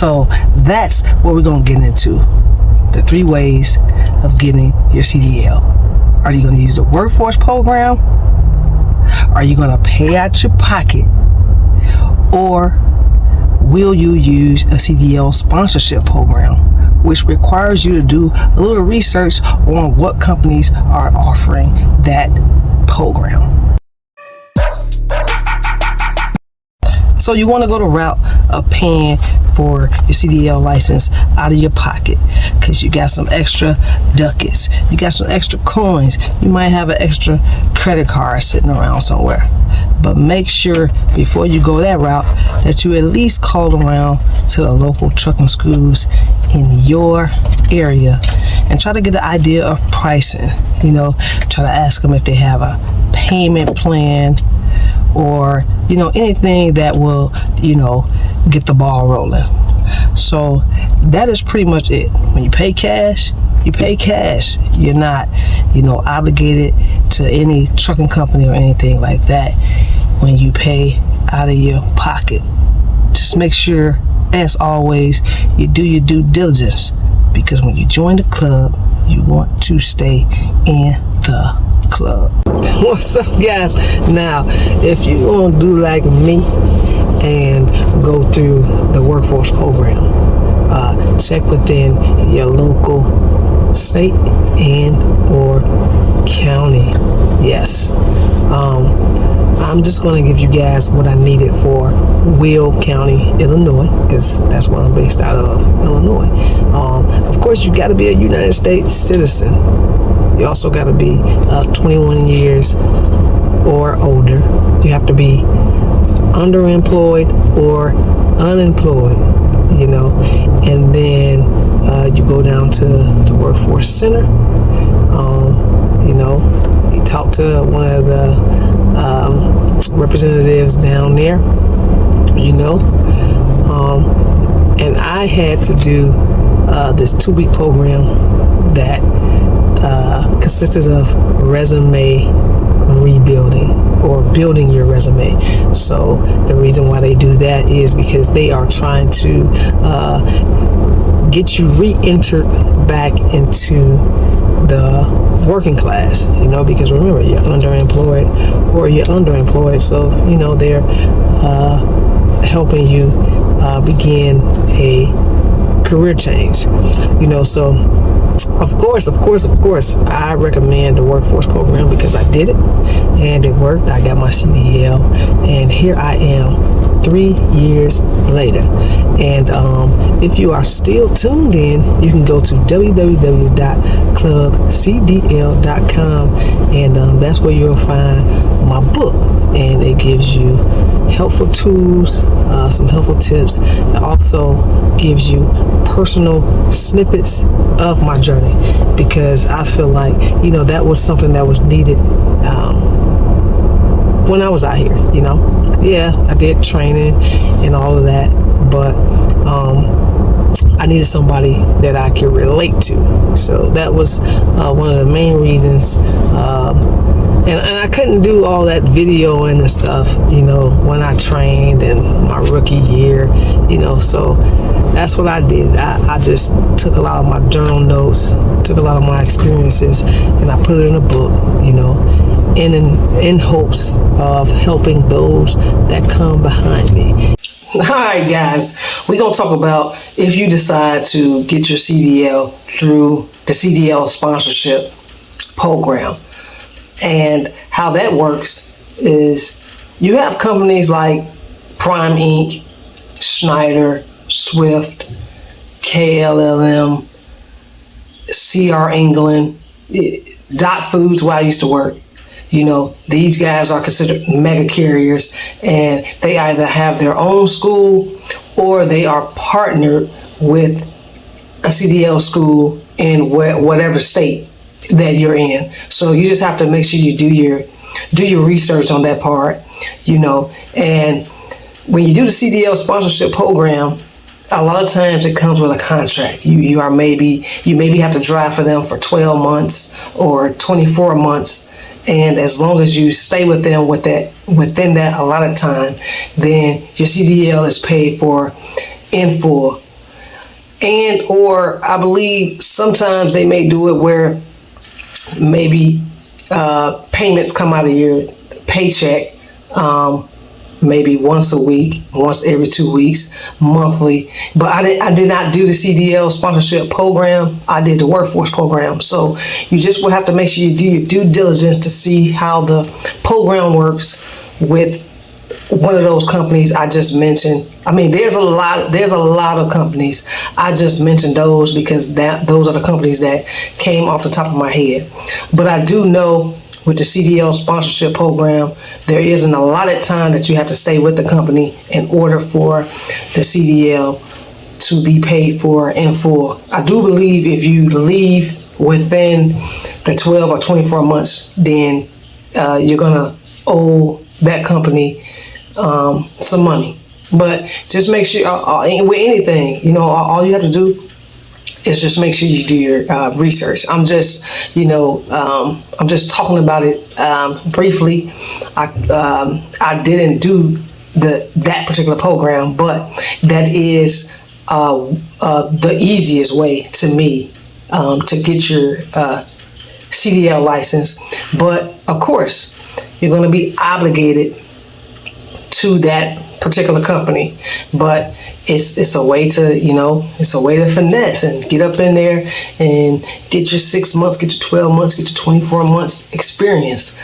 So that's what we're going to get into. The 3 ways of getting your CDL. Are you going to use the workforce program? Are you going to pay out your pocket? Or will you use a CDL sponsorship program, which requires you to do a little research on what companies are offering that program? So you want to go the route of paying for your CDL license out of your pocket because you got some extra ducats, you got some extra coins, you might have an extra credit card sitting around somewhere. But make sure before you go that route that you at least call around to the local trucking schools in your area and try to get an idea of pricing. Try to ask them if they have a payment plan or anything that will get the ball rolling. So that is pretty much it. When you pay cash, you pay cash. You're not obligated to any trucking company or anything like that when you pay out of your pocket. Just make sure, as always, you do your due diligence, because when you join the club, you want to stay in the club. What's up, guys? Now, if you want to do like me and go through the workforce program, check within your local state and or county. Yes. I'm just going to give you guys what I needed for Will County, Illinois, because that's where I'm based out of, Illinois. Of course, you got to be a United States citizen. You also got to be 21 years or older. You have to be underemployed or unemployed, and then you go down to the workforce center. You talk to one of the representatives down there, and I had to do this 2-week program that consisted of resume rebuilding or building your resume. So the reason why they do that is because they are trying to get you re-entered back into the working class, because remember, you're underemployed or you're underemployed. So, they're helping you begin a career change, so of course, I recommend the workforce program because I did it and it worked. I got my CDL and here I am 3 years later. And if you are still tuned in, you can go to www.clubcdl.com and that's where you'll find my book, and it gives you helpful tools, some helpful tips. It also gives you personal snippets of my journey, because I feel like that was something that was needed when I was out here. Yeah, I did training and all of that, but I needed somebody that I could relate to. So that was one of the main reasons. And I couldn't do all that video and stuff, when I trained in my rookie year, so that's what I did. I just took a lot of my journal notes, took a lot of my experiences, and I put it in a book, in hopes of helping those that come behind me. All right, guys, we're going to talk about if you decide to get your CDL through the CDL sponsorship program. And how that works is you have companies like Prime Inc., Schneider, Swift, KLLM, CR England, Dot Foods, where I used to work. These guys are considered mega carriers, and they either have their own school or they are partnered with a CDL school in whatever state that you're in. So you just have to make sure you do your research on that part, and when you do the CDL sponsorship program, a lot of times it comes with a contract. You maybe have to drive for them for 12 months or 24 months. And as long as you stay within that allotted time, then your CDL is paid for in full And or I believe sometimes they may do it where maybe payments come out of your paycheck, maybe once a week, once every 2 weeks, monthly. But I did not do the CDL sponsorship program. I did the workforce program. So you just will have to make sure you do your due diligence to see how the program works with one of those companies I just mentioned. I mean, there's a lot of companies. I just mentioned those because those are the companies that came off the top of my head. But I do know with the CDL sponsorship program, there is an allotted time that you have to stay with the company in order for the CDL to be paid for in full. I do believe if you leave within the 12 or 24 months, then you're gonna owe that company some money. But just make sure with anything, all you have to do is just make sure you do your research. I'm just talking about it briefly. I didn't do that particular program, but that is the easiest way to me to get your CDL license. But of course, you're going to be obligated to that particular company, but it's a way to finesse and get up in there and get your 6 months, get your 12 months, get your 24 months experience.